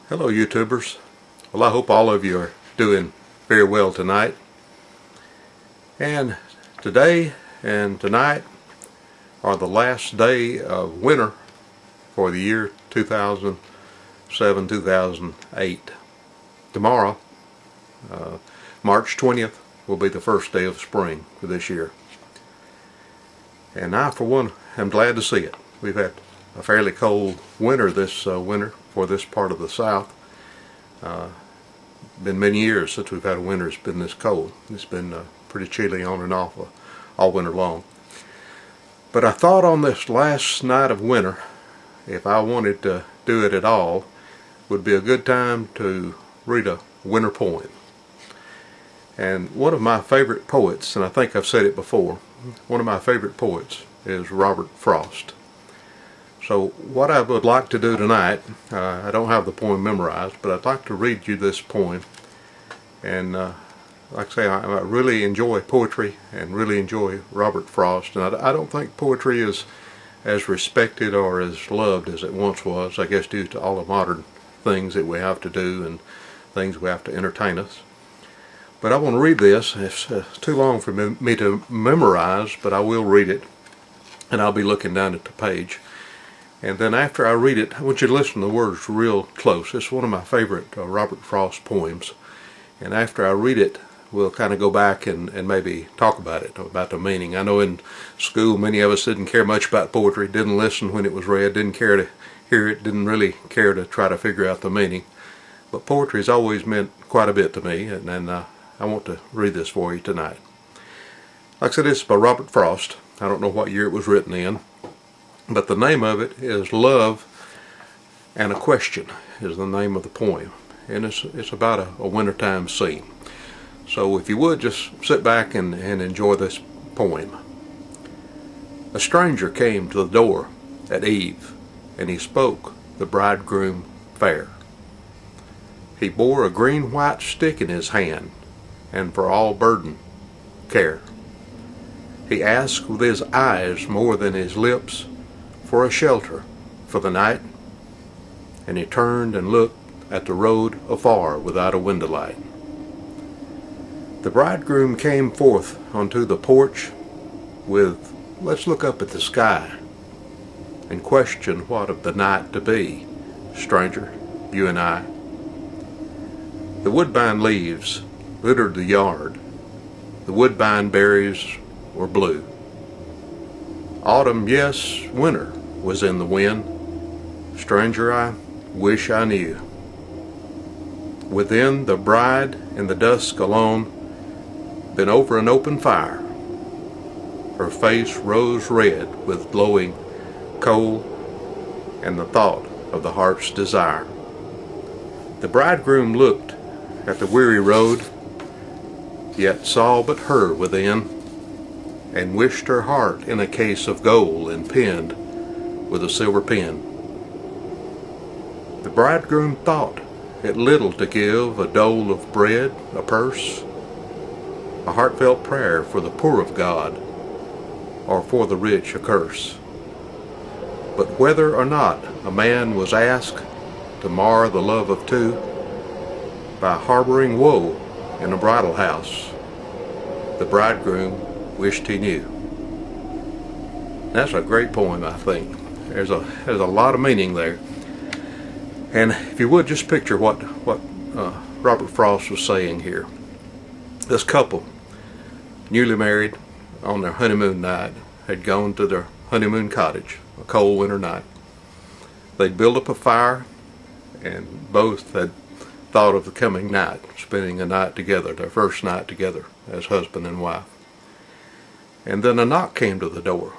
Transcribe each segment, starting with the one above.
Hello YouTubers. Well, I hope all of you are doing very well tonight. And today and tonight are the last day of winter for the year 2007-2008. Tomorrow, March 20th, will be the first day of spring for this year. And I, for one, am glad to see it. We've had a fairly cold winter this winter for this part of the South. Been many years since we've had a winter that's been this cold. It's been pretty chilly on and off all winter long. But I thought on this last night of winter, if I wanted to do it at all, would be a good time to read a winter poem. And one of my favorite poets, and I think I've said it before, one of my favorite poets is Robert Frost. So what I would like to do tonight, I don't have the poem memorized, but I'd like to read you this poem. And like I say, I really enjoy poetry and really enjoy Robert Frost. And I don't think poetry is as respected or as loved as it once was, I guess due to all the modern things that we have to do and things we have to entertain us. But I want to read this. It's too long for me to memorize, but I will read it. And I'll be looking down at the page. And then after I read it, I want you to listen to the words real close. It's one of my favorite Robert Frost poems. And after I read it, we'll kind of go back and maybe talk about it, about the meaning. I know in school many of us didn't care much about poetry, didn't listen when it was read, didn't care to hear it, didn't really care to try to figure out the meaning. But poetry has always meant quite a bit to me, and I want to read this for you tonight. Like I said, this is by Robert Frost. I don't know what year it was written in. But the name of it is Love and a Question is the name of the poem. And it's about a wintertime scene. So if you would, just sit back and enjoy this poem. A stranger came to the door at eve, and he spoke the bridegroom fair. He bore a green-white stick in his hand, and for all burden care. He asked with his eyes more than his lips for a shelter for the night, and he turned and looked at the road afar without a window light. The bridegroom came forth onto the porch with, "Let's look up at the sky and question what of the night to be, stranger, you and I." The woodbine leaves littered the yard. The woodbine berries were blue. Autumn, yes, winter was in the wind. Stranger, I wish I knew. Within, the bride in the dusk alone, bent over an open fire. Her face rose red with glowing coal and the thought of the heart's desire. The bridegroom looked at the weary road, yet saw but her within, and wished her heart in a case of gold and penned with a silver pen. The bridegroom thought it little to give a dole of bread, a purse, a heartfelt prayer for the poor of God, or for the rich a curse. But whether or not a man was asked to mar the love of two by harboring woe in a bridal house, the bridegroom wished he knew. That's a great poem, I think. There's a lot of meaning there. And if you would, just picture what Robert Frost was saying here. This couple, newly married on their honeymoon night, had gone to their honeymoon cottage, a cold winter night. They'd built up a fire, and both had thought of the coming night, spending a night together, their first night together as husband and wife. And then a knock came to the door.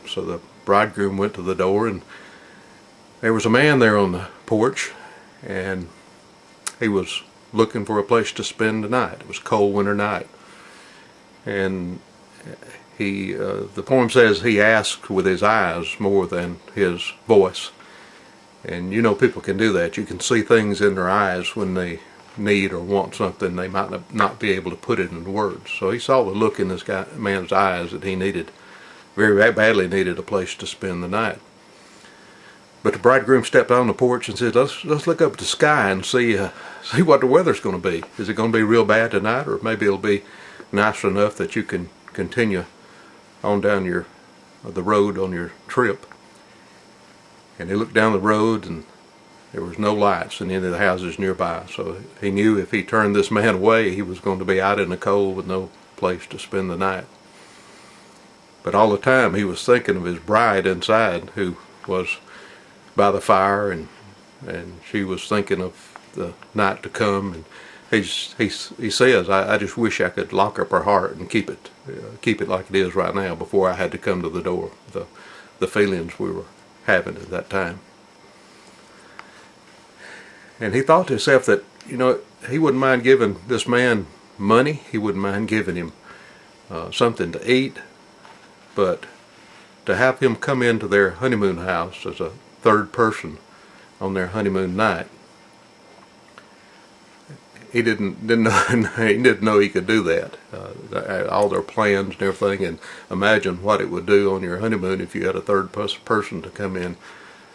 So the bridegroom went to the door, and there was a man there on the porch, and he was looking for a place to spend the night. It was a cold winter night. And the poem says he asked with his eyes more than his voice. And you know, people can do that. You can see things in their eyes when they need or want something. They might not be able to put it into words. So he saw the look in this man's eyes that he very badly needed a place to spend the night. But the bridegroom stepped on the porch and said, let's look up at the sky and see what the weather's going to be. Is it going to be real bad tonight, or maybe it'll be nice enough that you can continue on down the road on your trip? And he looked down the road, and there was no lights in any of the houses nearby. So he knew if he turned this man away, he was going to be out in the cold with no place to spend the night. But all the time he was thinking of his bride inside, who was by the fire, and she was thinking of the night to come. And he says, I just wish I could lock up her heart and keep it like it is right now before I had to come to the door. The feelings we were having at that time. And he thought to himself that, you know, he wouldn't mind giving this man money. He wouldn't mind giving him something to eat, but to have him come into their honeymoon house as a third person on their honeymoon night, he didn't know he could do that. All their plans and everything, and imagine what it would do on your honeymoon if you had a third person to come in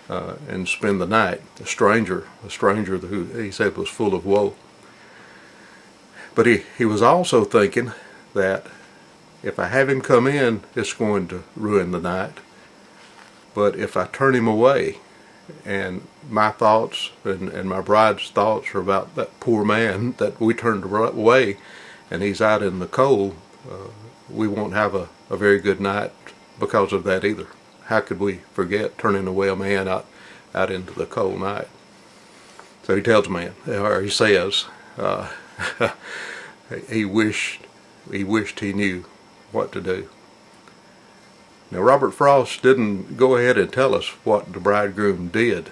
and spend the night. A stranger who he said was full of woe. But he was also thinking that if I have him come in, it's going to ruin the night. But if I turn him away, and my thoughts and my bride's thoughts are about that poor man that we turned away, and he's out in the cold, we won't have a very good night because of that either. How could we forget turning away a man out into the cold night? So he tells the man, or he says, he wished he knew what to do. Now, Robert Frost didn't go ahead and tell us what the bridegroom did.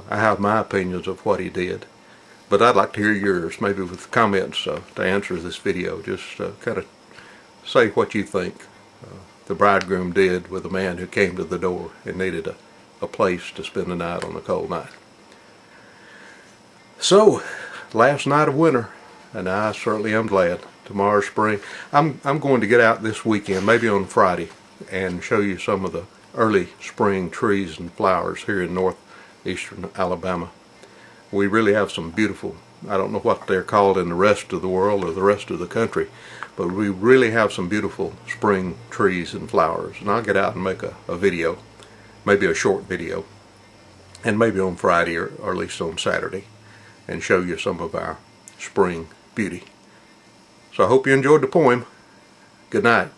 I have my opinions of what he did, but I'd like to hear yours, maybe with comments to answer this video. Just kind of say what you think the bridegroom did with a man who came to the door and needed a place to spend the night on a cold night. So, last night of winter, and I certainly am glad. Tomorrow's spring. I'm going to get out this weekend, maybe on Friday, and show you some of the early spring trees and flowers here in northeastern Alabama. We really have some beautiful, I don't know what they're called in the rest of the world or the rest of the country, but we really have some beautiful spring trees and flowers. And I'll get out and make a video, maybe a short video, and maybe on Friday or at least on Saturday, and show you some of our spring beauty. So I hope you enjoyed the poem. Good night.